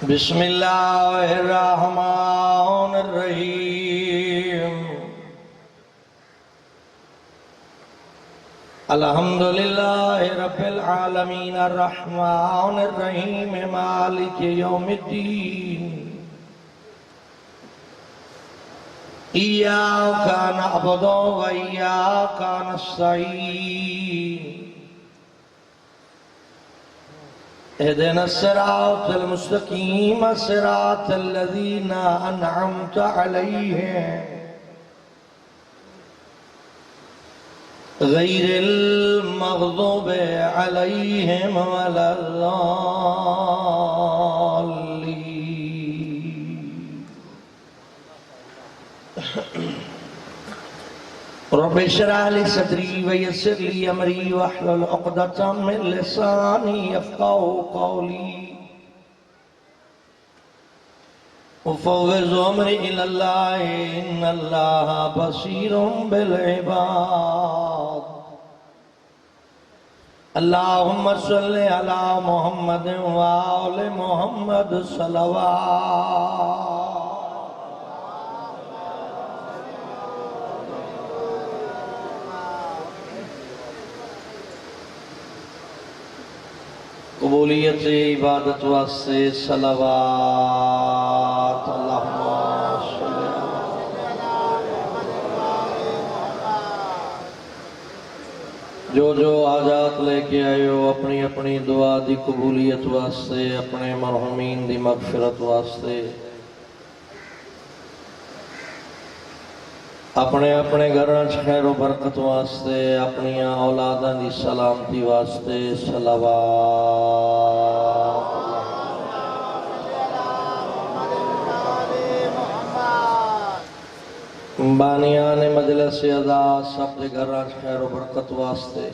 بسم اللہ الرحمن الرحیم الحمدللہ رب العالمین الرحمن الرحیم مالک یوم الدین ایاک نعبد و ایاک نستعین اهدنا الصراط المستقيم صراط الذين أنعمت عليهم غير المغضوب عليهم ولا الضالين رب اشرح لي صدري ويسر لي امري واحلل عقدة من لساني يفقهوا قولي وفوض امري الى الله ان الله بصير بالعباد اللهم صل على محمد وآل محمد صلوات قبولیت عبادت واسطے صلوات اللہم صلی جو حاجات لے کے آئے ہو اپنی اپنی دعا دی قبولیت واسطے اپنے مرحومین دی مغفرت واسطے اپنے اپنے گھراں خیر و برکت واسطے اپنی اولاداں دی سلامتی واسطے صلوات بانیان مجلس ادا سب دے گھراں خیر و برکت واسطے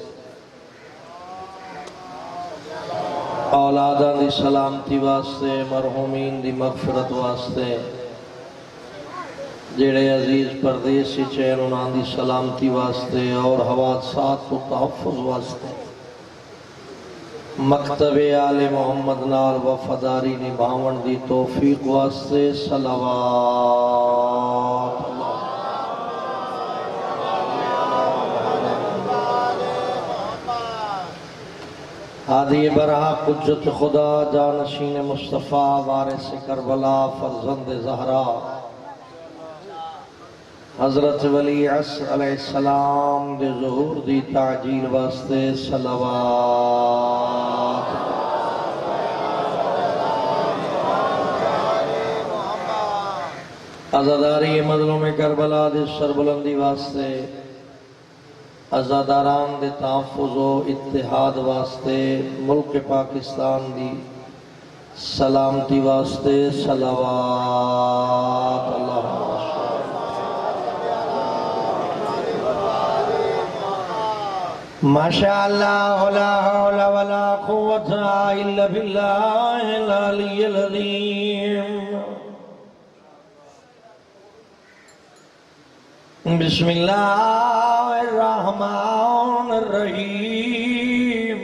اولاداں دی سلامتی واسطے مرحومین دی مغفرت واسطے جڑے عزیز پردیسی چین انہاں دی سلامتی واسطے اور حوادثات و تحفظ واسطے مکتب آل محمد نال وفاداری نبھاون دی توفیق واسطے صلوات ہادی برحق حجت خدا جانشین مصطفیٰ وارث کربلا فرزند زہرا حضرت ولی عصر علیہ السلام دے ظہور دی تعجیل واسطے صلوات عزاداری مظلوم کربلا دے سربلندی واسطے عزاداران دے تحفظ و اتحاد واسطے ملک پاکستان دی سلامتی واسطے صلوات اللہم ماشاءاللہ لا حول ولا قوة الا باللہ العلی العظیم بسم اللہ الرحمن الرحیم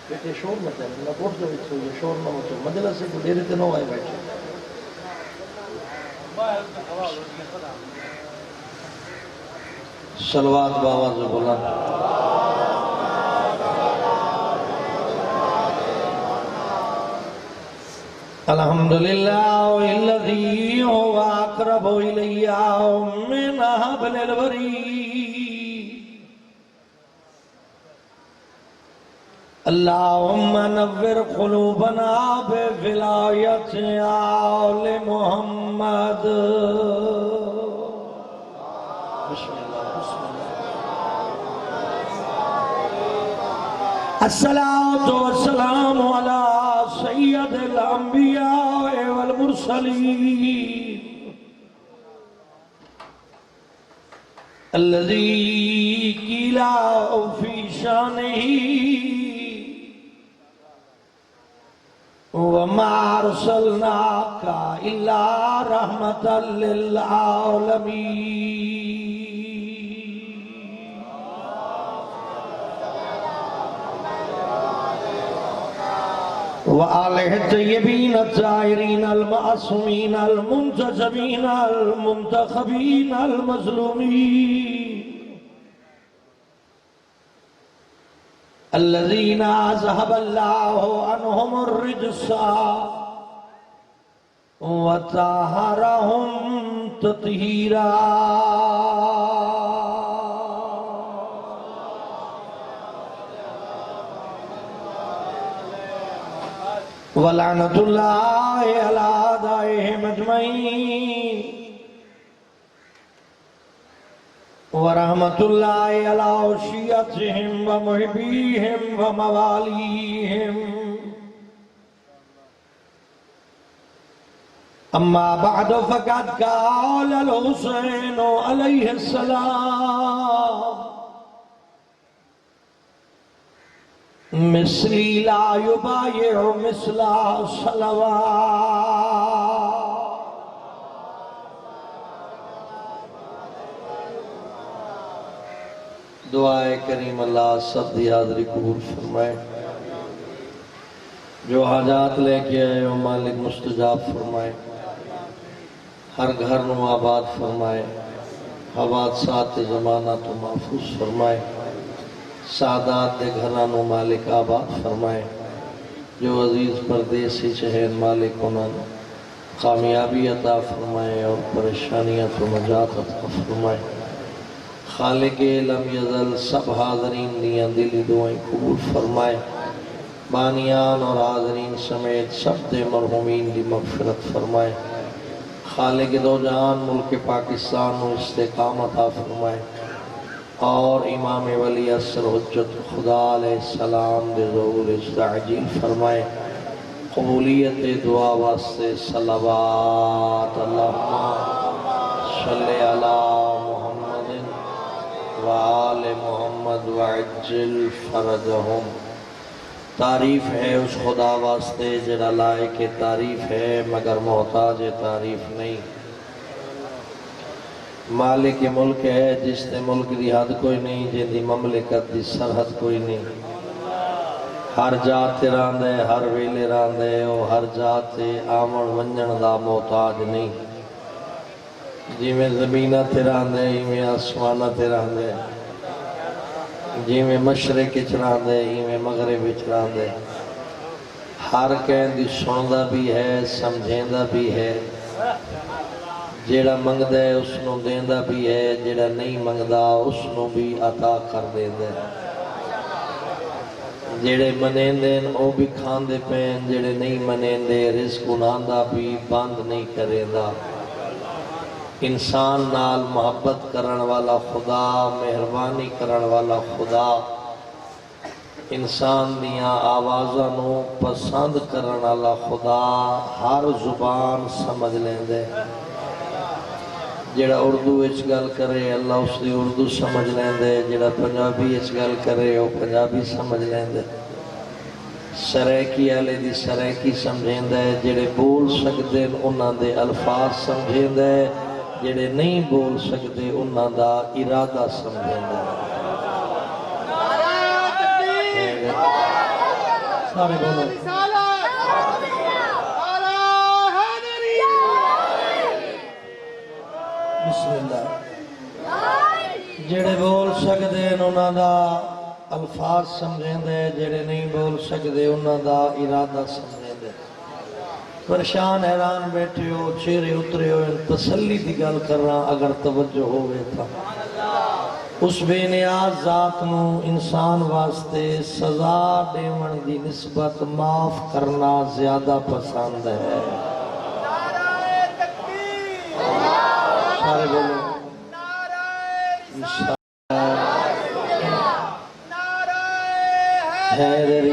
بیٹے شور مت ہے اللہ کوٹ جو بچھو یہ شور نہ مچو مجلس سے کو دیرے تے نہ آئے بیٹھے صلوات باواز بلند الحمدللہ الذی هو اقرب الی من حبل الورید اللہم نور قلوبنا بولایت آل محمد بسم اللہ الصلاة والسلام علی سید الانبیاء والمرسلین الذی قیل فی شانہ وما ارسلناک الا رحمتا للعالمین وآلہ الطیبین الطاہرین المعصومین المنتجبین المنتخبین المظلومین الذین اذهب اللہ عنہم الرجس وطہرہم تطہیرا وَلَعْنَةُ اللَّهِ عَلَىٰ أَعْدَائِهِمْ أَجْمَعِينَ وَرَحْمَةُ اللَّهِ عَلَىٰ عَشِيَّتِهِمْ وَمُحِبِّيهِمْ وَمَوَالِيهِمْ أَمَّا بَعْدُ فَقَدْ قَالَ الْحُسَيْنُ عَلَيْهِ السَّلَامُ مثلی لا یبایع مثل صلوات دعائے کریم اللہ سب دی حاضری قبول فرمائے جو حاجات لے کے آئے وہ مالک مستجاب فرمائے ہر گھر نو آباد فرمائے حوادثات زمانہ تو محفوظ فرمائے سعادات دے گھرانوں مالک آباد فرمائے جو عزیز پردیسی چہین مالک انہوں کامیابی عطا فرمائے اور پریشانیاں تو نجات عطا فرمائے خالق لم یزل سب حاضرین دیاں دلی دعائیں قبول فرمائے بانیان اور حاضرین سمیت سب دے مرحومین دی مغفرت فرمائے خالق دو جہان ملک پاکستان و استقامت عطا فرمائے اور امام ولی عصر حجت خدا علیہ السلام دے ظہور استعجیل فرمائے قبولیت دعا واسطے صلوات اللہم صلی علی محمد وآل محمد وعجل فرجہم تعریف ہے اس خدا واسطے جڑا لائق تعریف ہے مگر محتاج تعریف نہیں مالک ملک ہے جس نے ملک دی حد کوئی نہیں جن دی مملکت دی سرحد کوئی نہیں ہر جات راندے ہر ویلے راندے اور ہر جات آمن ونجن دا محتاج نہیں جی میں زمینہ تے راندے ہی میں آسمانہ تے راندے جی میں مشرق چراندے ہی میں مغرب چراندے ہر کہیں دی سوندہ بھی ہے سمجھیندہ بھی ہے جیڑا منگدہ ہے اس نو دیندہ بھی ہے جیڑا نہیں منگدہ اس نو بھی عطا کر دیندہ ہے جیڑے منیندیں او بھی کھاندے پین جیڑے نہیں منیندے رزق انہاندہ بھی بند نہیں کریندہ انسان نال محبت کرن والا خدا مہربانی کرن والا خدا انسان دیاں آوازاں نو پسند کرن والا خدا ہر زبان سمجھ لیندے جیڑا اردو اچ گل کرے اللہ اس دی اردو سمجھ لیندے جیڑا پنجابی اچ گل کرے وہ پنجابی سمجھ لیندے سریکی آلے دی سریکی سمجھیندے جیڑے بول سکتے انہاں دے الفاظ سمجھیندے جیڑے نہیں بول سکتے انہاں دا ارادہ سمجھیندے سارے بولو بسم اللہ جڑے بول سکتے انہاں دا الفاظ سمجھیں دے جڑے نہیں بول سکتے انہاں دا ارادہ سمجھیں دے پریشان حیران بیٹھے ہو چہرے اترے ہو تسلی دی گل کر رہا اگر توجہ ہوئے تھا اس بے نیاز ذات نو انسان واسطے سزا دیون دی نسبت معاف کرنا زیادہ پسند ہے سارے بولو حیدری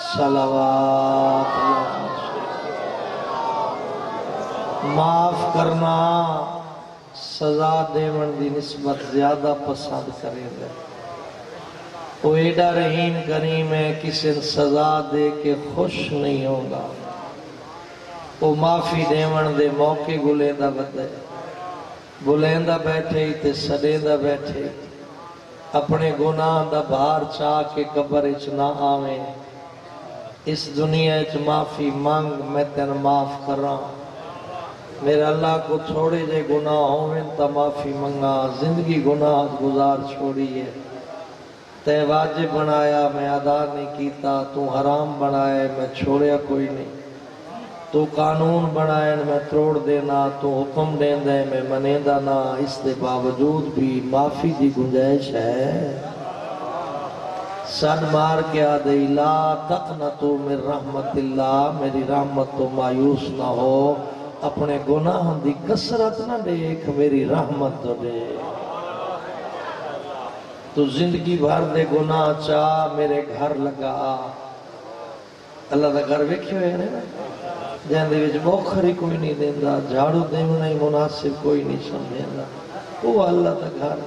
صلوات معاف کرنا سزا دیون دی نسبت زیادہ پسند کرے دے وہ ایڈا رحیم کریم ہے کسی سزا دے کے خوش نہیں ہوگا وہ معافی دیون دے موقع گلیندہ بدے گلیندہ بیٹھے تے سڑیندہ بیٹھے اپنے گناہ دا بھار چاہ کے قبر اچ نہ آویں، اس دنیا اچ معافی مانگ میں تین معاف کراں۔ میرے اللہ کو تھوڑے جے گناہ ہوئیں تا معافی منگا، زندگی گناہ گزار چھوڑی ہے۔ تے واجب بنایا میں ادا نہیں کیتا، تو حرام بنایا میں چھوڑیا کوئی نہیں، تو قانون بنایا میں توڑ دینا، تو حکم دین دے میں منیندہ نہ، اس دے باوجود بھی معافی دی گنجائش ہے۔ سن مار کے آدھے لا تقنطوا من رحمت اللہ، میری رحمت تو مایوس نہ ہو، اپنے گناہ دی کثرت نہ دیکھ، میری رحمت تو دے۔ تو زندگی بھر دے گناہ چاہ میرے گھر لگا، اللہ دا گھر ویکھے ہوئے نا، جہاں دے وچ بوکھری کوئی نہیں دیندا، جھاڑو دیونا ہی مناسب کوئی نہیں سمجھیندا، وہ اللہ دا گھر۔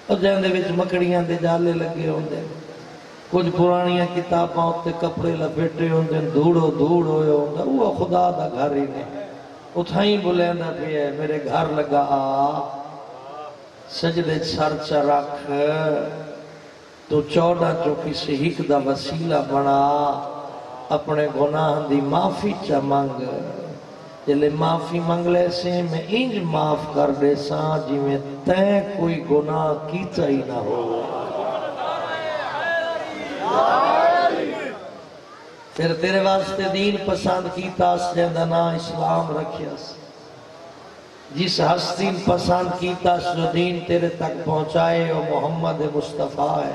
اور جہاں دے وچ مکڑیاں دے جالے لگے ہوندے، کچھ پرانیاں کتاباں تے کپڑے لپیٹے ہوندے، دھوڑو دھوڑ ہوئے ہوندا، وہ خدا دا گھر ہی نہیں۔ اتھائیں بلیندا پہ ہے میرے گھر لگا آ، سجدے سر چا رکھ، تو 14 جو کسی ہک دا وسیلہ بنا، اپنے گناہ دی معافی چا مانگ، جلے معافی مانگ لے سے میں انج معاف کر دے ساں جی میں تین کوئی گناہ کیتا ہی نہ ہو۔ پھر تیرے واسطے دین پسند کیتا، سجدہ نا اسلام رکھیا، جس ہستین پسند کیتا جو دین تیرے تک پہنچائے وہ محمد مصطفیٰ ہے۔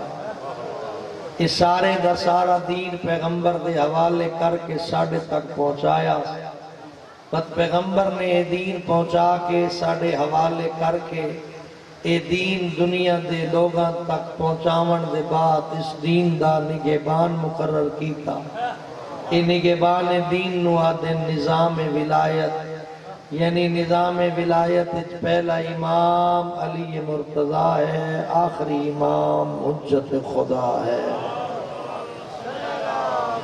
اس سارے دا سارا دین پیغمبر دے حوالے کر کے ساڑھے تک پہنچایا، بس پیغمبر نے یہ دین پہنچا کے ساڑھے حوالے کر کے اے دین دنیا دے لوگاں تک پہنچاون دے بعد اس دین دا نگہبان مقرر کیتا۔ اے نگہبان دین نو آدھے نظام ولایت، یعنی نظام ولایت پہلا امام علی مرتضیٰ ہے، آخری امام حجت خدا ہے۔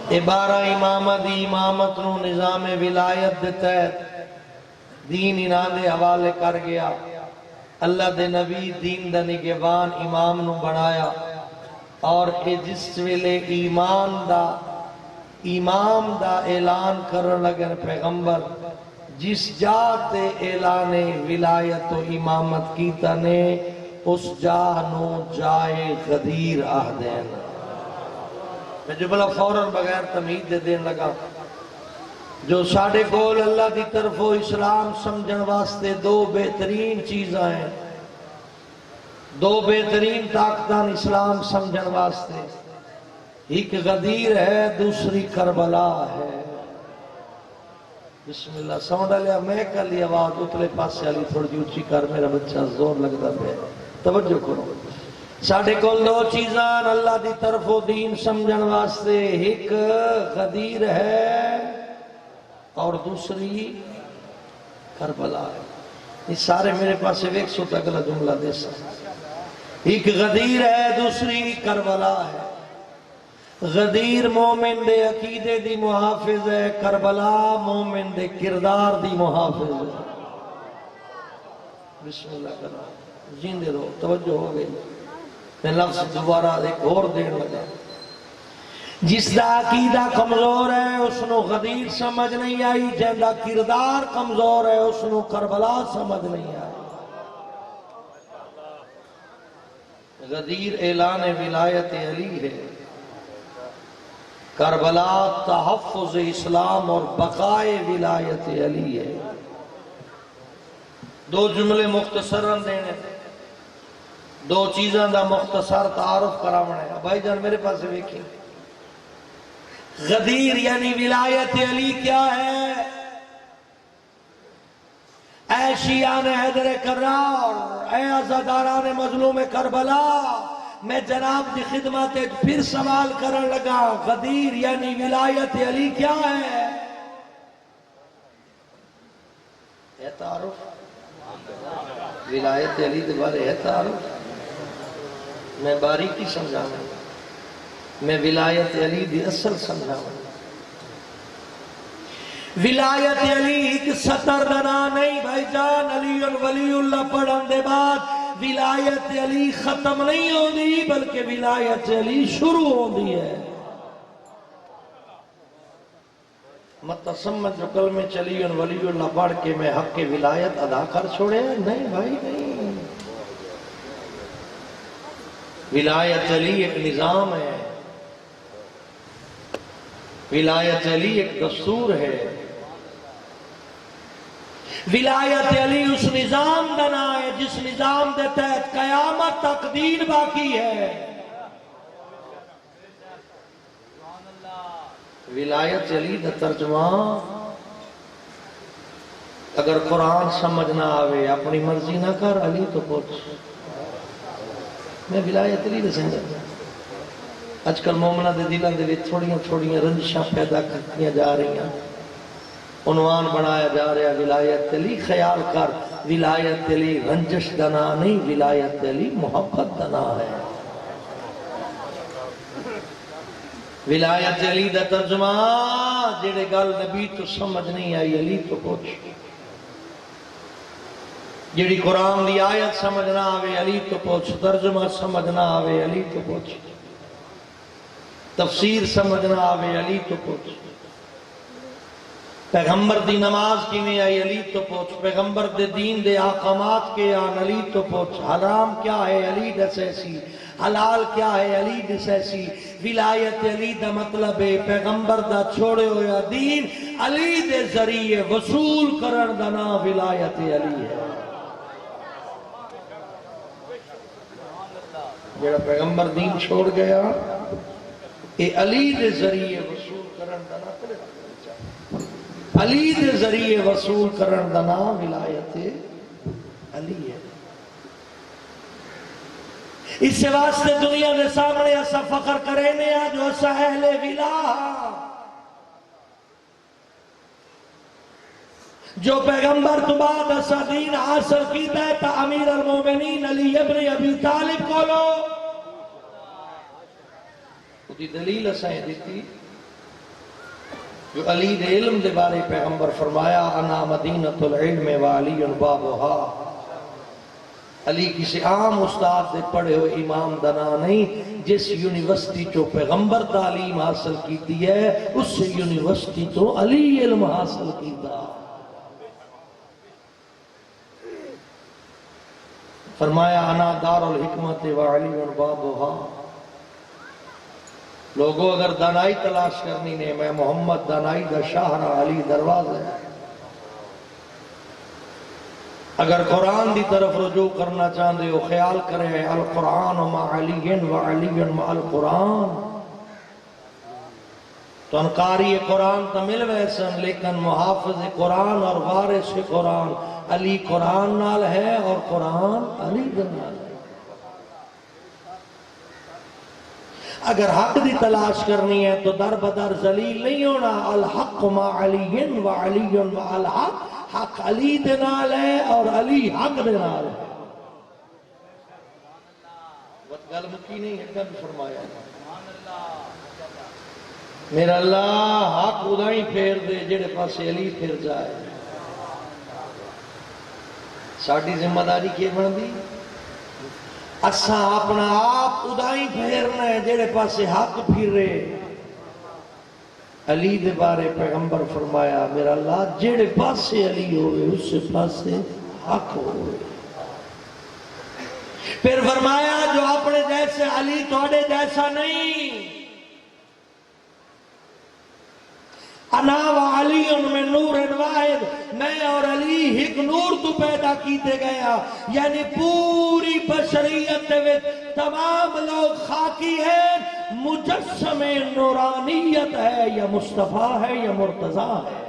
12 امامہ دی امامت نو نظام ولایت دیتا ہے، دین انہاں دے حوالے کر گیا، اللہ دے نبی دین دا نگہبان امام نو بنایا، اور اے جس ویلے امام دا اعلان کرن لگن پیغمبر، جس جاتے اعلان ولایت و امامت کیتا نے، اس جاہ نو جائے غدیر آہ دین۔ میں جملہ فوراً بغیر تمہید دے دین لگا، جو ساڑھے گول اللہ دی طرف و اسلام سمجھن واسطے دو بہترین چیزاں ہیں، دو بہترین طاقتان اسلام سمجھن واسطے، ایک غدیر ہے، دوسری کربلا ہے۔ بسم اللہ سمجھا لیا، میں کر لی آواز اتلے پاسے علی تھوڑی اونچی کر، میرا بچہ زور لگتا پہ، توجہ کرو۔ ساڑھے کول دو چیزاں اللہ دی طرف و دین سمجھن واسطے، ایک غدیر ہے اور دوسری کربلا ہے۔ یہ سارے میرے پاس ایک سو تک اگلا جملہ دے سکتا، ایک غدیر ہے، دوسری کربلا ہے۔ غدیر مومن دے عقیدے دی محافظ ہے، کربلا مومن دے کردار دی محافظ ہے۔ بسم اللہ کرو، جیندے رہو، توجہ ہو گئی۔ میں لفظ دوبارہ ایک اور دیر لگا، جس دا عقیدہ کمزور ہے اس نو غدیر سمجھ نہیں آئی، جن دا کردار کمزور ہے اس نو کربلا سمجھ نہیں آئی۔ غدیر اعلان ولایت علی ہے، کربلا تحفظ اسلام اور بقائے ولایت علی ہے۔ دو جملے مختصراً دینے، دو چیزاں دا مختصر تعارف کراونا ہے۔ بھائی جان میرے پاس دیکھیں، غدیر یعنی ولایت علی کیا ہے؟ اے شیعان حیدر کرار، اے عزاداران مظلوم کربلا، میں جناب دی خدمت پھر سوال کرن لگا، غدیر یعنی ولایت علی کیا ہے؟ ہے تعارف؟ ولایت علی دے بارے ہے تعارف؟ میں باریکی سمجھاؤں، میں ولایت علی دی اصل سمجھاؤں۔ ولایت علی ایک سطر دنا نہیں بھائی جان، علی ولی اللہ پڑھن دے بعد ولایت علی ختم نہیں ہوندی بلکہ ولایت علی شروع ہوندی ہے. مت سمجھ جو کلمے چلی ان ولی اللہ پڑھ کے میں حق کے ولایت ادا کر چھوڑے. نہیں بھائی نہیں. ولایت علی ایک نظام ہے، ولایت علی ایک دستور ہے. ولایت علی اس نظام دا نام ہے جس نظام دے تحت قیامت تک دین باقی ہے. ولایت علی دا ترجمہ اگر قرآن سمجھ نہ آوے اپنی مرضی نہ کر، علی تو پوچھ. میں ولایت علی دے سمجھا. اج کل مومنہ دے دلوں دے وچ تھوڑیاں تھوڑیاں رنجشاں پیدا کرتیاں جا رہی ہیں، عنوان بنایا جا رہا ولایت علی. خیال کر، ولایت علی رنجش دنا نہیں، ولایت علی محبت دنا ہے. ولایت علی دا ترجمہ جڑے گل نبی تو سمجھ نہیں آئی علی تو پوچھ. جڑی قرآن دی آیت سمجھ نہ آوے علی تو پوچھ. ترجمہ سمجھ نہ آوے علی تو پوچھ. تفسیر سمجھ نہ آوے علی تو پوچھ. پیغمبر دی نماز کی میں آئی علی تو پوچھ. پیغمبر دے دین دے آقامات کے آن علی تو پوچھ. حرام کیا ہے علی دسیسی، حلال کیا ہے علی دسیسی. ولایت علی دا مطلب ہے پیغمبر دا چھوڑے ہویا دین علی دے ذریعے وصول کرن دا نام ولایت علی ہے. جڑا پیغمبر دین چھوڑ گیا اے علی دے ذریعے وصول کرن دا نام، علی دے ذریعے وصول کرن دا نام ولایت علی ہے. اس سے واسطے دنیا دے سامنے ایسا فخر کرینے ہیں جو ایسا اہل ولا جو پیغمبر تو بعد ایسا دین حاصل کیتا ہے تا امیر المومنین علی ابن ابی طالب کو لو. دی دلیل اسائیں دیتی جو علی دے علم دے بارے پیغمبر فرمایا انا مدینۃ العلم وعلی بابها. علی کسی عام استاد دے پڑھے ہوئے امام دنا نہیں. جس یونیورسٹی جو پیغمبر تعلیم حاصل کیتی ہے اس یونیورسٹی تو علی علم حاصل کیتا. فرمایا انا دار الحکمت وعلی بابها. لوگوں اگر دانائی تلاش کرنی نے میں محمد دانائی دا شاہراہ علی دروازہ ہے. اگر قرآن دی طرف رجوع کرنا چاہتے ہو خیال کرے القرآن مع علی و علی مع القرآن. تو انقاری قرآن تو مل ویسن لیکن محافظ قرآن اور وارث قرآن علی قرآن نال ہے اور قرآن علی نال ہے. اگر حق دی تلاش کرنی ہے تو در بدر ذلیل نہیں ہونا. الحق مع علی و علی مع الحق. حق علی دے نال ہے اور علی حق دے نال ہے. وقت گل مکی نہیں ہے کب فرمایا میرا اللہ حق ادائی پھیر دے جڑے پاسے علی پھر جائے. ساڑھی ذمہ داری کی بن دی اساں اپنا آپ ادائی پھیرنا ہے جڑے پاسے حق پھر رہے. علی دے بارے پیغمبر فرمایا میرا اللہ جڑے پاسے علی ہوئے اس سے پاسے حق ہوئے. پھر فرمایا جو اپنے جیسے علی توڑے جیسا نہیں. انا و علی میں نور واحد. میں اور علی ایک نور تو پیدا کیتے گیا. یعنی پوری بشریت میں تمام لوگ خاکی ہیں. مجسم نورانیت ہے یا مصطفیٰ ہے یا مرتضیٰ ہے.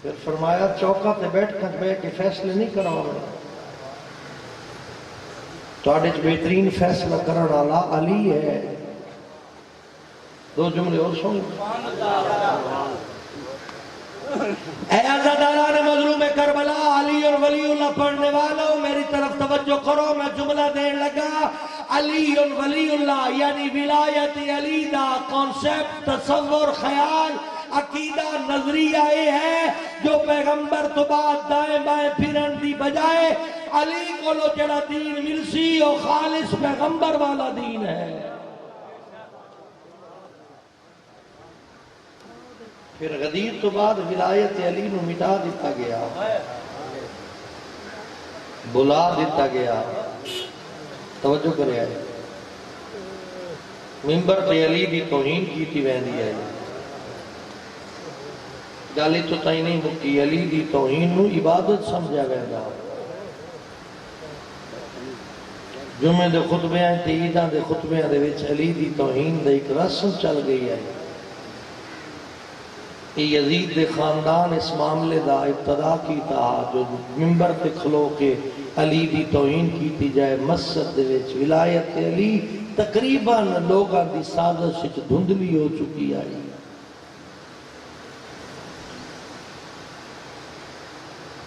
پھر فرمایا چوکا تے بیٹھ کر بیٹھ کے فیصلے نہیں کراؤ گے. توڑے جو بہترین فیصلہ کرنا اللہ علی ہے. دو جملے اور سن. اے عزاداران مظلوم کربلا علی اور ولی اللہ پڑھنے والوں میری طرف توجہ کرو. میں جملہ دین لگا علی اور ولی اللہ یعنی ولایت علی دا کانسیپٹ تصور خیال عقیدہ نظریہ یہ ہے جو پیغمبر تو بعد دائیں بائیں پھرن دی بجائے علی کو لو جڑا دین ملسی اور خالص پیغمبر والا دین ہے۔ پھر غدیر تو بعد ولایت علی نو مٹا دیتا گیا، بلا دیتا گیا۔ توجہ کرے آئے ممبر تے علی دی توہین کی تھی ویندی ہے، گالی تو تائی نہیں مکی، علی دی توہین نو عبادت سمجھا ویندا۔ جمعے دے خطبے ہیں تے عیداں دے خطبے دے وچ علی دی توہین دے ایک رسم چل گئی ہے۔ یزید دے خاندان اس معاملے دا ابتدا کیتا جو ممبر تے کھلو کے علی دی توہین کیتی جائے مسجد دے وچ ولایت علی تقریباً لوگاں دی سازش وچ دھندلی ہو چکی آئی۔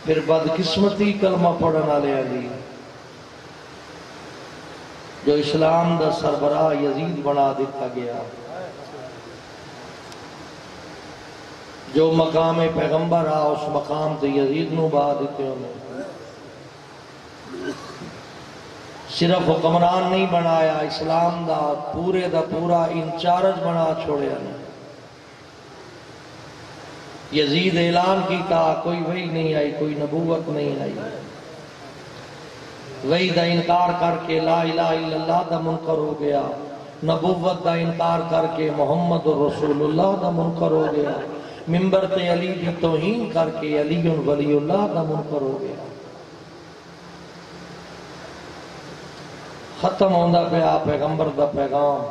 پھر بدقسمتی کلمہ پڑھن والے علی جو اسلام دا سربراہ یزید بنا دیتا گیا، جو مقام پیغمبر آ اس مقام تے یزید نو با دیتے انہیں۔ صرف حکمران نہیں بنایا، اسلام دا پورا انچارج بنا چھوڑے انہیں۔ یزید اعلان کیتا کوئی وحی نہیں آئی، کوئی نبوت نہیں آئی، وحی دا انکار کر کے لا الہ الا اللہ دا منکر ہو گیا، نبوت دا انکار کر کے محمد رسول اللہ دا منکر ہو گیا، ممبر تے علی دی توہین کر کے علی ولی اللہ دا منکر ہو گیا۔ ختم ہوندہ پیا پیغمبر دا پیغام،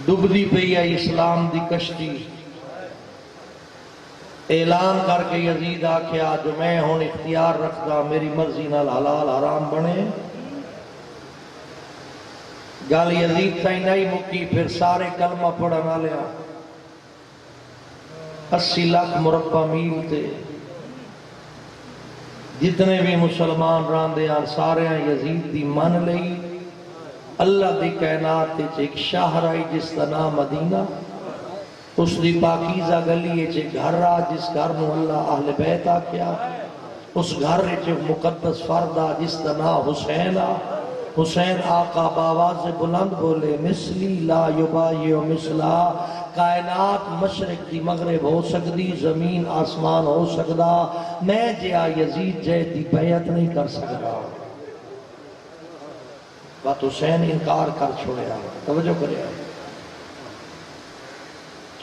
ڈبدی پئی ہے اسلام دی کشتی۔ اعلان کر کے یزید آکھیا جو میں ہون اختیار رکھدا میری مرضی نال حلال حرام بنے۔ گل یزید تھی نہیں مکی، پھر سارے کلمہ پڑھنا لیا 80 لاکھ مربع میل تے جتنے بھی مسلمان راندے ہیں سارے یزید دی من لئی۔ اللہ دی کائنات ایک شہر آئی جس کا نام مدینہ، اس دی پاکیزہ گلی ایک گھر آ جس گھر نو اللہ اہل بیت آکیا، اس گھر ایک مقدس فرد آ جس کا نام حسین آ۔ حسین آقا باواز بلند بولے مثلی لا یبایع مثلا، کائنات مشرق دی مغرب ہو سکتی، زمین آسمان ہو سکتا، میں جیا یزید جے دی بیعت نہیں کر سکتا۔ بات حسین انکار کر چھوڑیا، توجہ کریا۔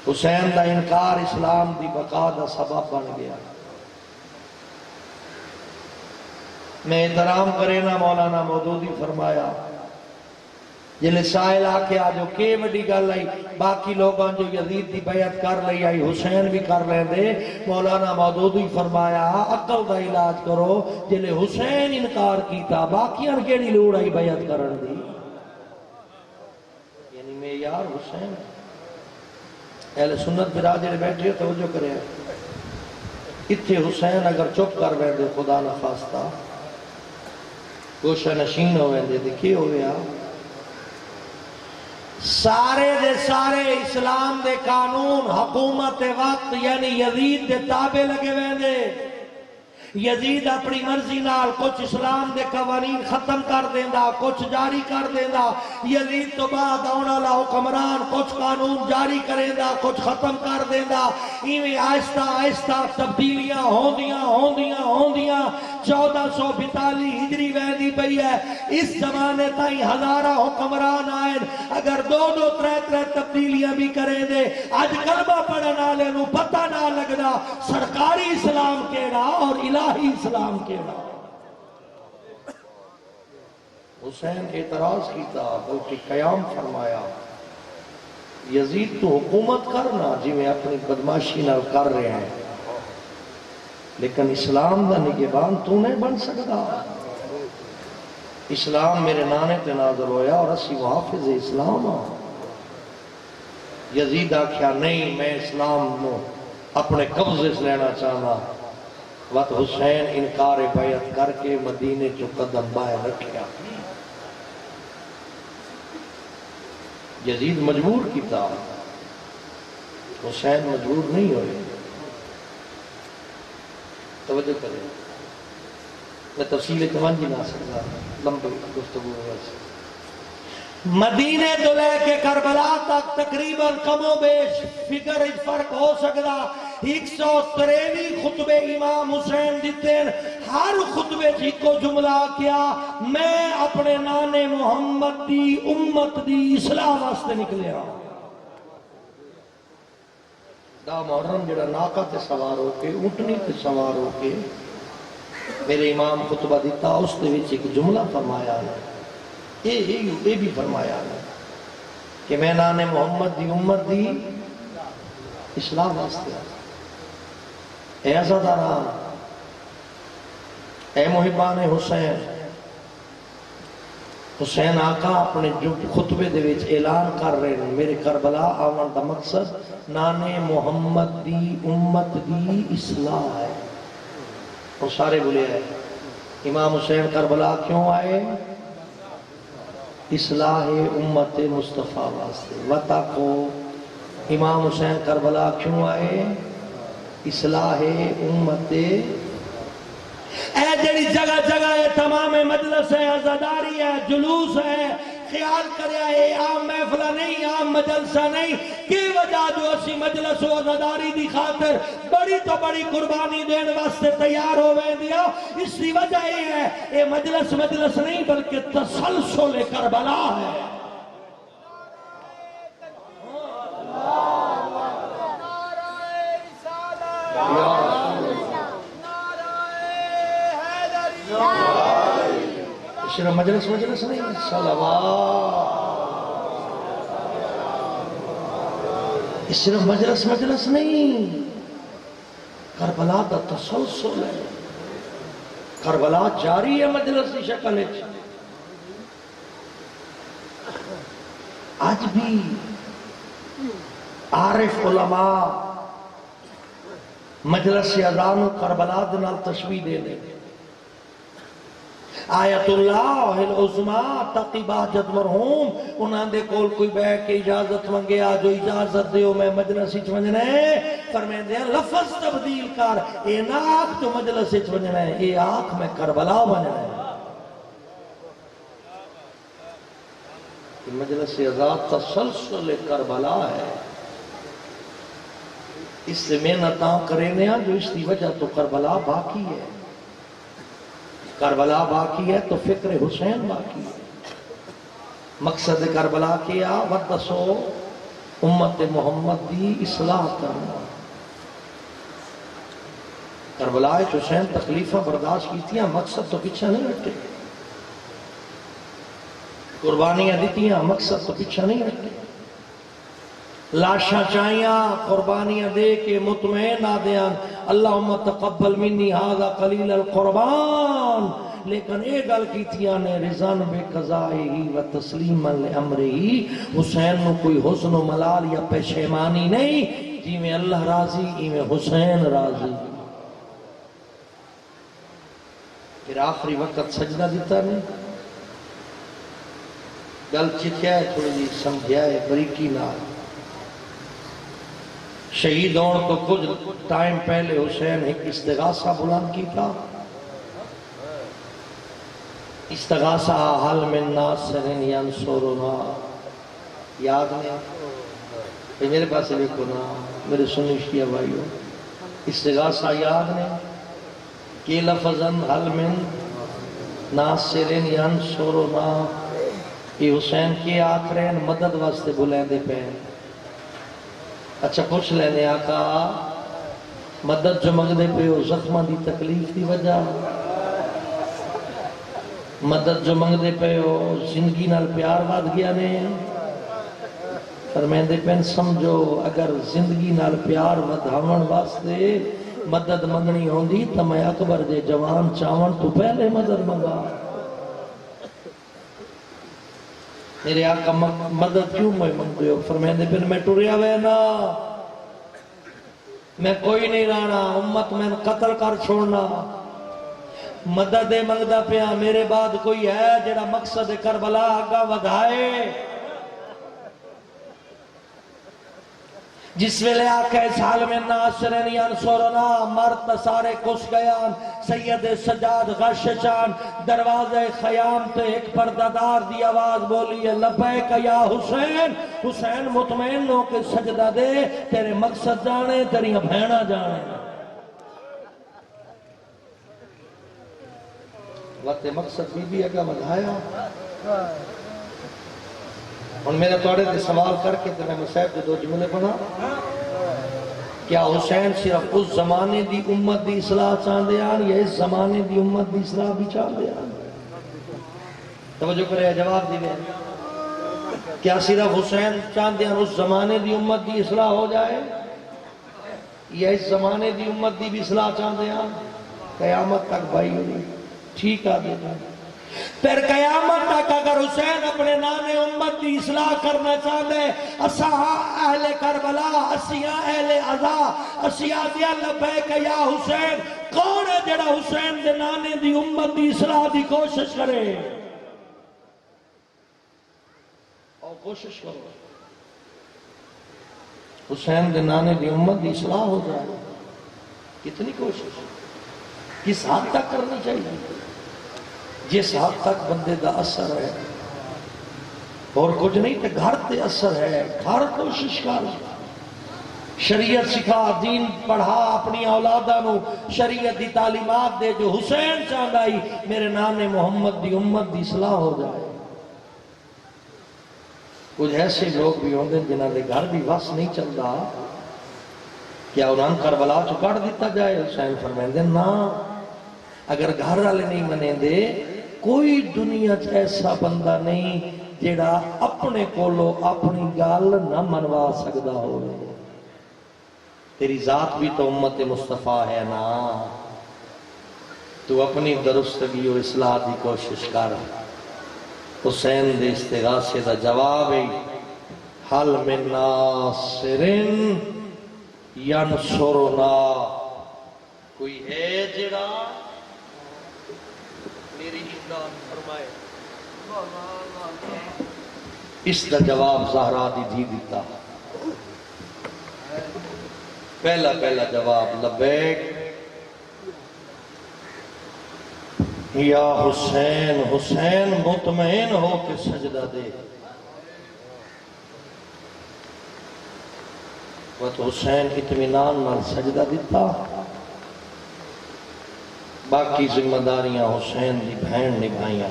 حسین دا انکار اسلام دی بقا دا سبب بن گیا۔ میں احترام کرے نا مولانا مودودی فرمایا جلے سائل آکھیا جو کہ وڈی گل آئی باقی لوگاں جو یزید دی بیعت کر لئی آئی حسین بھی کر لیں دے، مولانا مودودی فرمایا عقل دا علاج کرو، جلے حسین انکار کیتا باقیاں کیڑی لوڑ آئی بیعت کرن دی؟ یعنی میں یار حسین اہل سنت برادر بیٹھے توجہ کرے اتھے حسین اگر چپ کر رہے دے خدا نہ خواستہ گوشہ نشین ہوئے دے دیکھے ہوئے سارے دے سارے اسلام دے قانون حکومت وقت یعنی یزید دے تابع لگے ہوئے دے۔ یزید اپنی مرضی نال کچھ اسلام دے قوانین ختم کر دیندہ، کچھ جاری کر دیندہ، یزید تو بعد آنا لا حکمران کچھ قانون جاری کریندہ، کچھ ختم کر دیندہ، ایویں آہستہ آہستہ تبدیلیاں ہوندیاں 1442 ہجری ویندی پئی ہے۔ اس زمانے تائیں ہزارہ حکمران آئیں، اگر دو ترے تبدیلیاں بھی کریں دے آج کلمہ پڑھن والے نو پتہ نہ لگدا سرکاری اسلام کیڑا اور الہی اسلام کیڑا۔ حسین اعتراض کیتا بلکہ قیام فرمایا یزید تو حکومت کرنا جی میں اپنی بدماشی نہ کر رہے ہیں، لیکن اسلام دا نگہبان تو نہیں بن سکتا۔ اسلام میرے نانے تے نازل ہویا اور اسی محافظ اسلام ہاں۔ یزید آکھیا نہیں میں اسلام نو اپنے قبضے سے لینا چاہنا، وقت حسین انکار بیعت کر کے مدینے جو قدم باہر رکھیا۔ یزید مجبور کیتا، حسین مجبور نہیں ہوئے. توجہ کریں، میں تفصیل توجہ نہ سکتا، لمبی گفتگو ہے. مدینے تو لے کے کربلا تک تقریباً کم و بیش فکر فرق ہو سکتا. 163 خطبے امام حسین دیتے ہیں. ہر خطبے جی کو جملہ کیا، میں اپنے نانے محمد دی امت دی اصلاح واسطے نکلے ہوں. دا محرم جڑا ناکہ تے سوار ہو کے، اونٹنی تے سوار ہو کے میرے امام خطبہ دیتا، اس دے وچ ایک جملہ فرمایا ہے. یہ بھی فرمایا ہے کہ میں نانے محمد دی امت دی اصلاح واسطے. اے عزاداران، اے محبان حسین، حسین آقا اپنے جو خطبے دے وچ اعلان کر رہے ہیں میرے کربلا آون دا مقصد نانے محمد دی امت دی اصلاح ہے. اور سارے بولے ہیں امام حسین کربلا کیوں آئے؟ اصلاح امت مصطفیٰ واسطے. وَتَقُو امام حسین کربلا کیوں آئے؟ اصلاح امت. اے جڑی جگہ جگہ ہے تمام مجلس ہے، عزاداری ہے، جلوس ہے، خیال کریا ہے عام محفلہ نہیں، عام مجلسہ نہیں. کی وجہ جو اسی مجلس و عزاداری دی خاطر بڑی تو بڑی قربانی دین واسطے تیار ہوئے دیا. اس کی وجہ یہ ہے یہ مجلس نہیں بلکہ تسلسل کربلا ہے. صرف مجلس نہیں، صلوات. صرف مجلس نہیں، کربلا دا تسلسل ہے. کربلا جاری ہے مجلس کی شکل ہے. آج بھی عارف علماء مجلس اذان و کربلا دے نال تشبیہ دے دے. آیت اللہ العظمہ تقی باجت مرحوم انہاں دے کول کوئی بے کے اجازت منگے آجو اجازت دیو میں مجلس اچ ونجنا ہے. فرمائیں دے لفظ تبدیل کر، اے نا آنکھ جو مجلس اچ ونجنا ہے، اے آنکھ میں کربلا ونجنا ہے. مجلس ازاد تسلسل کربلا ہے. اس سے محنتاں کرنے ہیں جو اس کی وجہ تو کربلا باقی ہے. کربلا باقی ہے تو فکر حسین باقی ہے. مقصد کربلا کیا ودسو امت محمد دی اصلاح کرنا. کربلا حسین تکلیفہ برداشت کی تھیاں، مقصد تو پیچھا نہیں ہٹے. قربانیاں دیتیاں، مقصد تو پیچھا نہیں ہٹے. لاشاں چاہیاں قربانیاں دے کے مطمئن آدیاں اللہم تقبل منی ھذا قلیل القربان. لیکن اے گل کی تھیاں نے رضان بے قضائی و تسلیما لامرہی. حسین نو کوئی حسن و ملال یا پشیمانی نہیں، جی میں اللہ راضی جی میں حسین راضی. پھر آخری وقت سجدہ دیتا نہیں. گل چکھیا ہے تھوڑی جی سمجھیا ہے بریکی نہ. شہید ہون تو کچھ ٹائم پہلے حسین ایک استغاثہ بلند کی تھا. استغاثہ حل من ناصر ینصرنا، یاد نہیں؟ میرے پاس لکھو نا میرے سنی شیعہ بھائیو، استغاثہ یاد نہیں؟ کہ لفظاً حل من ناصر ینصرنا. یہ حسین کی آخرین مدد واسطے بلیں دے پہ. اچھا پوچھ لینے آقا مدد جو مگدے پہ ہو زخمہ دی تکلیف دی وجہ، مدد جو مگدے پہ ہو زندگی نال پیار بات گیا نے. فرمائیں دے پہ سمجھو اگر زندگی نال پیار ودھاون واسطے مدد منگنی ہوندی تو میں اکبر دے جوان چاون تو پہلے مدد منگا. میرے آقا مدد کیوں میں منگتے ہو؟ فرمائیں دے پھر میں ٹوریا وینا، میں کوئی نہیں رانا، امت میں قتل کر چھوڑنا. مدد منگدہ پیا میرے بعد کوئی ہے جڑا مقصد کربلا آگا ودھائے. جس ویلے آکھے سال میں ناصرین ینصرنا مرد سارے کس گیان سید سجاد غش چان دروازے خیام تے ایک پردادار دی آواز بولی ہے لبیک یا حسین حسین مطمئن ہو کے سجدہ دے تیرے مقصد جانے تیری بھینا جانے وقت مقصد بی بی اگا بدھایا اور میرے توڑے تے سوال کر کے تے میں مصیب دے دو جملے پڑھا کیا حسین صرف اس زمانے دی امت دی اصلاح چاندے آن یا اس زمانے دی امت دی اصلاح بھی چاندے آن توجہ کرے جواب دیوے کیا صرف حسین چاندے آن اس زمانے دی امت دی اصلاح ہو جائے یا اس زمانے دی امت دی بھی اصلاح چاندے آن قیامت تک بھائی ہوئی ٹھیک آ دینا پھر قیامت تک اگر حسین اپنے نام امت کی اصلاح کرنا چاہتے اساں اہل کربلا اسیاں اہل عزا اسیاں دیا لبیک یا حسین کون ہے جڑا حسین دے نانے دی امت دی اصلاح دی کوشش کرے اور کوشش کرو حسین دے نانے دی امت دی اصلاح ہو جائے کتنی کوشش کس حد تک کرنی چاہیے جس حد تک بندے دا اثر ہے اور کچھ نہیں تے گھر تے اثر ہے گھر کوشش کر شریعت سکھا دین پڑھا اپنی اولادہ نو شریعت دی تعلیمات دے جو حسین چاندائی میرے نانے محمد دی امت دی اصلاح ہو جائے کچھ ایسے لوگ بھی ہوں دے جنہاں دے گھر بھی وس نہیں چلتا کیا انہاں کربلا چو کٹ دیتا جائے حسین فرمائیں دے نا اگر گھر والے نہیں منے دے کوئی دنیا ایسا بندہ نہیں جیڑا اپنے کولو اپنی گال نہ منوا سکدا ہو تیری ذات بھی تو امت مصطفیٰ ہے نا تو اپنی درستگی و اصلاح دی کوشش کر حسین دے استغاثے دا جواب ہے حل من ناصرن ینصرنا کوئی ہے جڑا میری امداد فرمائے اس دا جواب زہرا دی دھی دیتا پہلا جواب لبیک یا حسین حسین مطمئن ہو کے سجدہ دے وہ تو حسین اطمینان نال سجدہ دیتا باقی ذمہ داریاں حسین دی بہن نبھائیاں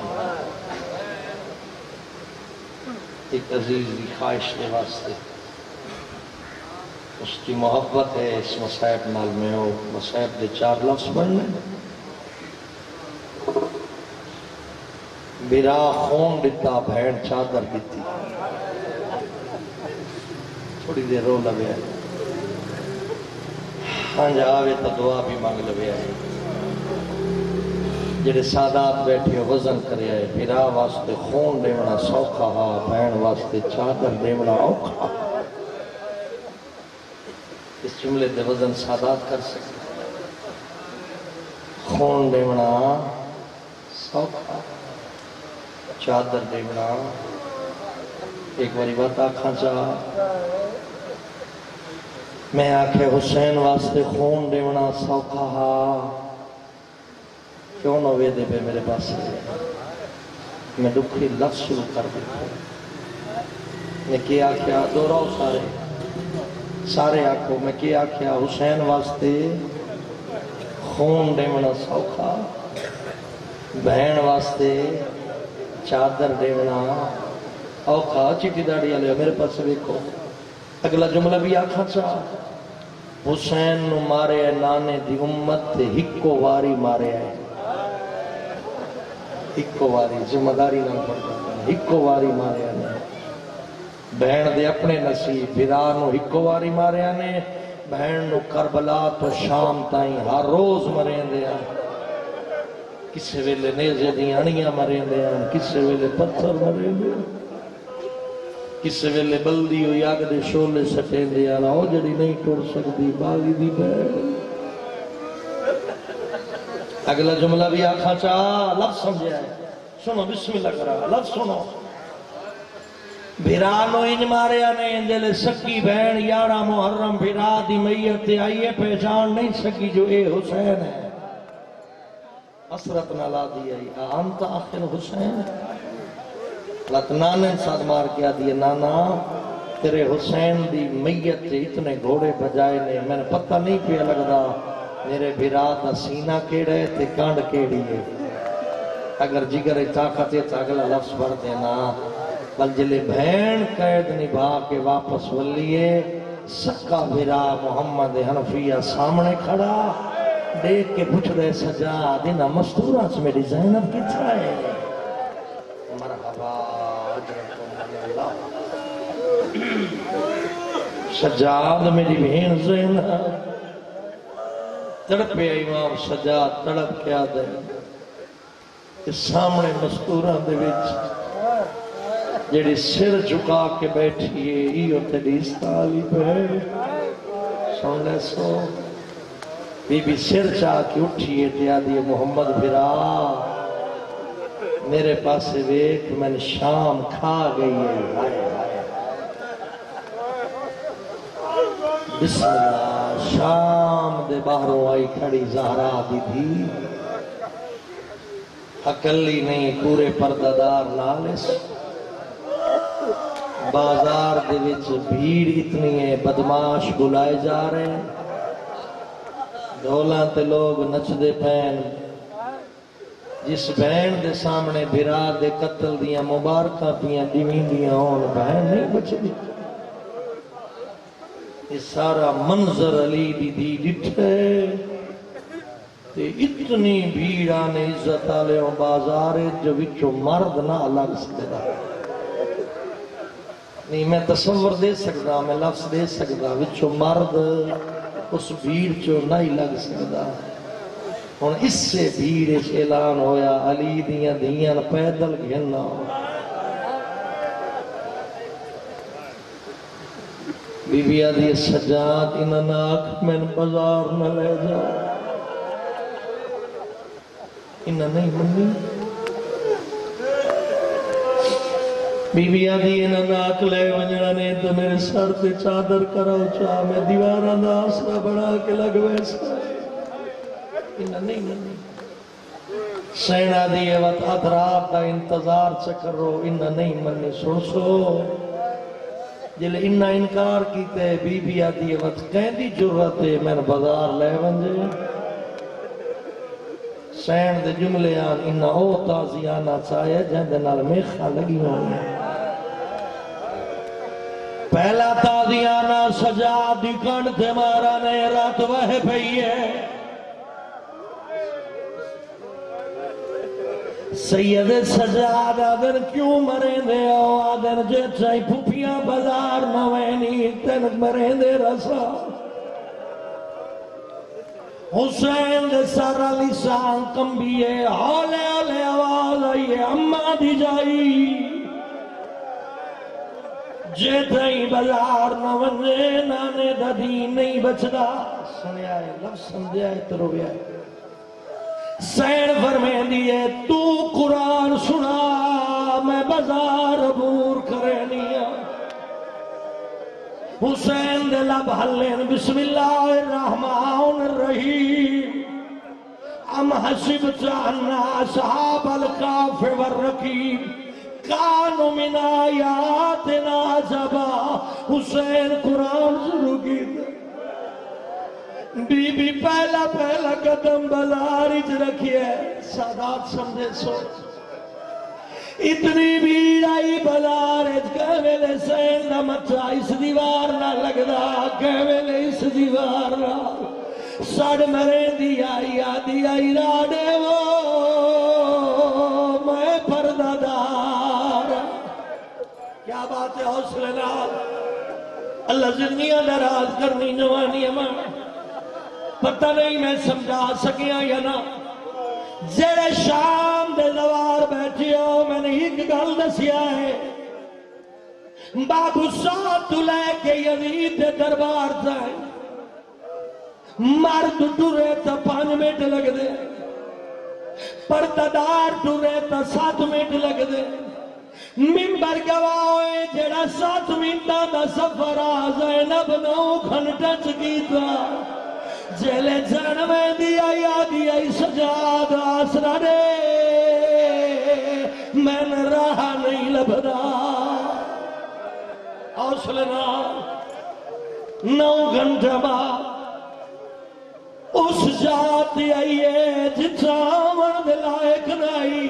ایک عزیز دی خواہش کے واسطے اس کی محبت ہے اس مصائب نال میں ہو مصائب دے 4 لفظ بننے میرا خون دیتا بہن چادر دیتی تھوڑی دیر رو لگے ہے ہاں جاوے تو دعا بھی مانگ لگے ہے جڑے سادات بیٹھے وزن کرے آئے میرا واسطے خون دیونا سوکھا ہا بہن واسطے چادر دیونا اوکھا اس جملے دے وزن سادات کر سکتے خون دیونا سوکھا چادر دیونا ایک باری بات آکھاں چاہ میں آکھے حسین واسطے خون دیونا سوکھا ہا کیوں نہ ویدے پہ میرے پاس میں دکھی لفظ شروع کر دیتا میں کیا کیا دوراؤ سارے آنکھوں میں کیا کیا حسین واسطے خون دیونا سوکھا بہن واسطے چادر دیونا اوکھا چیٹی داڑی آلے میرے پاس دیکھو اگلا جملہ بھی آکھا چاہ حسین نو مارے نانے دی امت تے ہکو واری مارے آئے ہکو واری ذمہ داری نہ پڑتا ہکو واری مارے آنے بہن دے اپنے نصیب بھرانو ہکو واری مارے آنے بہن نو کربلا تو شام تائیں ہر روز مریں دے آنے کسے ویلے نیزے دی انیاں مریں دے آنے کسے ویلے پتھر مریں دے آنے کسے ویلے بلدی ہوئی آگ دے شولے سٹیں دے آنے او جڑی نہیں ٹوڑ سکتی باغی دی بہن اگلا جملہ بھی آنکھاں چاہ لفظ سمجھے آئے سنو بسم اللہ کرا لفظ سنو بھرانو انج ماریا نے جلے سکی بہن 11 محرم بھرا دی میت آئیے پہچان نہیں سکی جو اے حسین ہے حسرت نہ لا دی آئی انت آخر حسین لطنانے ساتھ مار کیا دیئے نانا تیرے حسین دی میت اتنے گھوڑے بجائے نے میں نے پتہ نہیں پیا لگدا میرے بھرا دا سینہ کیڑے تے کانڈ کیڑی ہے اگر جگر طاقت ہے تو اگلا لفظ بڑھ دینا بل جلے بہن قید نبھا کے واپس ولیے سکا بھرا محمد حنفیہ سامنے کھڑا دیکھ کے پوچھ دے سجاد انہا مستورہ سے میری زینب کتھا ہے مرحبا اجرکم اللہ سجاد میری بہن زینب تڑپے امام سجاد تڑپ کیا دے اس سامنے مستورہ دے وچ جیڑی سر جھکا کے بیٹھیے ایو تیری استالی پہ سن لے سو بی بی سر چاہ کے اٹھیے دیا دیئے محمد بھرا میرے پاسے ویک میں نے شام کھا گئی ہے بسم اللہ شام دے باہروں آئی کھڑی زہرا دی تھی اکلی نہیں پورے پردادار نالس بازار دے وچ بھیڑ اتنی ہے بدماش بلائے جا رہے ہیں ڈھولاں تے لوگ نچ دے پین جس بہن دے سامنے بھرا دے قتل دیاں مبارکہ پیاں دیویں دیاں ہون بہن نہیں بچ دی یہ سارا منظر علی دی ڈٹھے تے اتنی بھیڑ آنے عزت آلے بازار جو وچو مرد نہ الگ سکتا نہیں میں تصور دے سکتا میں لفظ دے سکتا وچو مرد اس بھیڑ چو نہیں لگ سکتا اور اس سے بھیڑ اعلان ہویا علی دیاں دیاں پیدل گھننا بی بی آدھی سجاد انہاں ناک میں بازار نہ لے جا انہاں نہیں منی بی بی آدھی انہاں ناک لے ونجڑا نے تو میرے سر تے چادر کراؤ چاہ میں دیواراں دا آسرا بڑھا کے لگ ویسا انہاں نہیں منی سین آدھی وقت ادرات دا انتظار چکر رو انہاں نہیں منی سن سو جلے انہاں انکار کیتے بی بی آدھی وقت کہیں دی جرت ہے میں بازار لے ونجے سین دے جملے آن انہاں او تازیانہ چاہے جہاں دے نال میخہ لگی ہوئی پہلا تازیانہ سجاد دی کنڈ تے مارا نے رات وہ پئی ہے سید سجاد آدھر کیوں مریں دے آو آدھر جے چاہی پھوپیاں بازار نوینی تن مریں دے رسا حسین دے سارا لسان کمبیے ہولے ہولے آواز آئیے اماں دی جائی جے تھئی بازار نہ ونجے نانے دا دین نہیں بچدا سنے آئے لفظ سمجھے آئے ترو بھی آئے سین فرمین دیئے تو قرآن سنا میں بازار عبور کرنیا حسین دے لب حلین بسم اللہ الرحمن الرحیم ام حسبت ان اصحاب الکاف والرقیب کانوا من آیاتنا عجبا حسین قرآن شروع کی بی بی پہلا قدم بازار اچ رکھئے سادات سمجھے سوچ اتنی بھیڑ آئی بازار کہویلے سین دا مچا اس دیوار نہ لگدا کہویلے اس دیوار نہ سڑ مرے دی آئی آدھی آئی راڑے وہ میں پردہ دار کیا بات ہے حوصلے نال اللہ زندگیاں دراز کرنی جوانی امان پتہ نہیں میں سمجھا سکیا یا نہ زیر شام دے دوار بیٹھے ہو میں نے ایک گل دسیا ہے بابو سات تو لے کے یزید دے دربار جائے مرد ٹورے تا 5 منٹ لگ دے پردادار ٹورے تا 7 منٹ لگ دے منبر گواہ جڑا 7 منٹاں دا سفر زینب 9 گھنٹے چ کیتا جلے جنمے دی آئی سجاد آسرا دے میں نے راہ نہیں لبدا حوصلہ 9 گھنٹے بعد اس ذات آئیے جتھا آمن دے لائق نہیں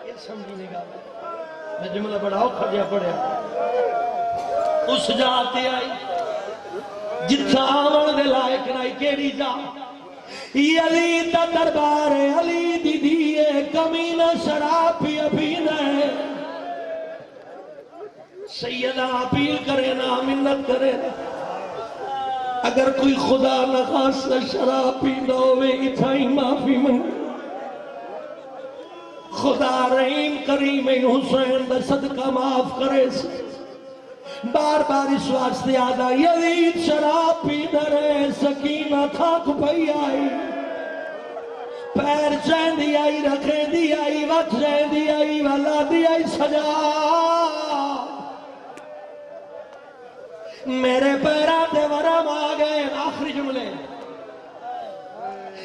یہ سمجھی نہیں گا میں جملہ بڑا اوکھا جا پڑھیا اس ذات آئی جتھا آمن دے لائق نہیں کیڑی جا علی دا دربار علی دی دیئے کمینہ شراب پی ہے سیدہ اپیل کرے نا منت کرے نا اگر کوئی خدا نخواستہ شراب پیندہ ہوئے اتھائی معافی منگے خدا رحیم کریم حسین دا صدقہ معاف کرے سے بار بار اس واسطے آدھا یزید شراب پیندہ رہے سکینہ تھاک پئی آئی پیر چین دی آئی رکھیں دی آئی وقت چین دی آئی والا دی آئی سجا میرے پیرا دے ورم آگئے آخری جملے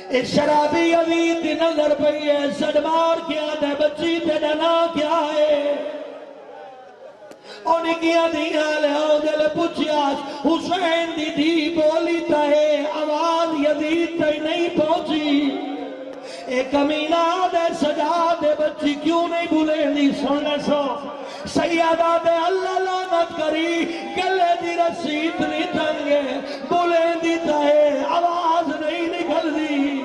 اس شرابی یزید دی نظر پئی ہے سڑمار کیا دے بچی تے ڈنا کیا ہے انہیں کیا دیا لے او دل پوچھیا حسین دی دی بولی تاہے آواز یزید تے نہیں پہنچی ایک کمینہ دے سجا دے بچی کیوں نہیں بھولے دی سننے سو سیدہ دے اللہ لعنت کری گلے دی رسی اتنی تنگے بھولے دی تاہے آواز نہیں نکل دی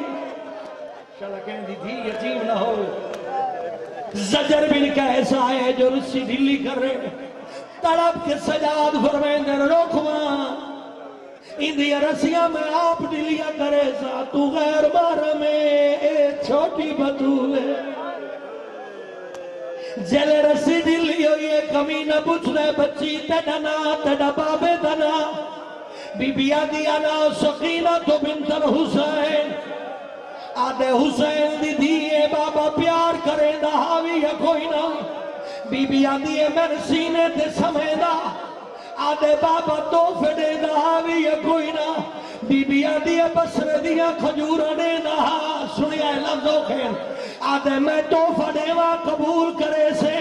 شاید کہیں دی تھی یتیم نہ ہو زجر بن کیسا ہے جو رسی ڈھلی کر رہے تڑپ کے سجاد فرمائیں در روکواں اندھی رسیاں میں آپ ڈلیا کرے سا تو غیر بار میں اے چھوٹی بطولے جلے رسی ڈلی ہوئی ہے کمینہ پوچھ رہے بچی تیڈنا تیڈا بابے دنا بی بی آدھی آنا سقینہ تو بنت حسین آدھے حسین دی دیئے بابا پیار کرے دا حاوی ہے کوئی نہ بی بی آدھی ہے میں سینے تے سمیدہ آدھے بابا تو فڑے دا حاوی ہے کوئی نہ بی بی آدھی ہے بسر دیا کھجورہ نے نہ سنیا ہے لفظوں کھین آدھے میں تو فڑے وہاں قبول کرے سے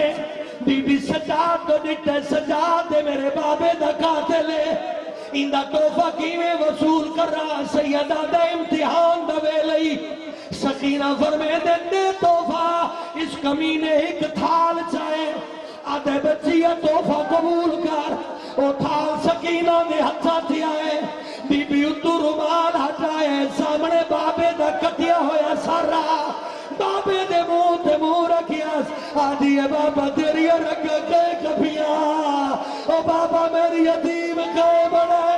بی بی سجاد تو ڈٹے سجاد دے میرے بابے دا قاتلے اندہ توفہ کیویں وصول کر رہا سیدہ دا امتحان دوے لئی سکینہ فرمے دے توفہ اس کمینے ایک تھال چاہے آدھے بچی توفہ قبول کر او تھال سکینہ نے ہتھا تھی آئے بی بی اتو رومال ہٹائے سامنے بابے دا کٹیا ہویا سارا بابے دے منہ رکھیا آدھی ہے بابا تیری رکھ کے کبھیا او بابا میری یتیم کے بڑا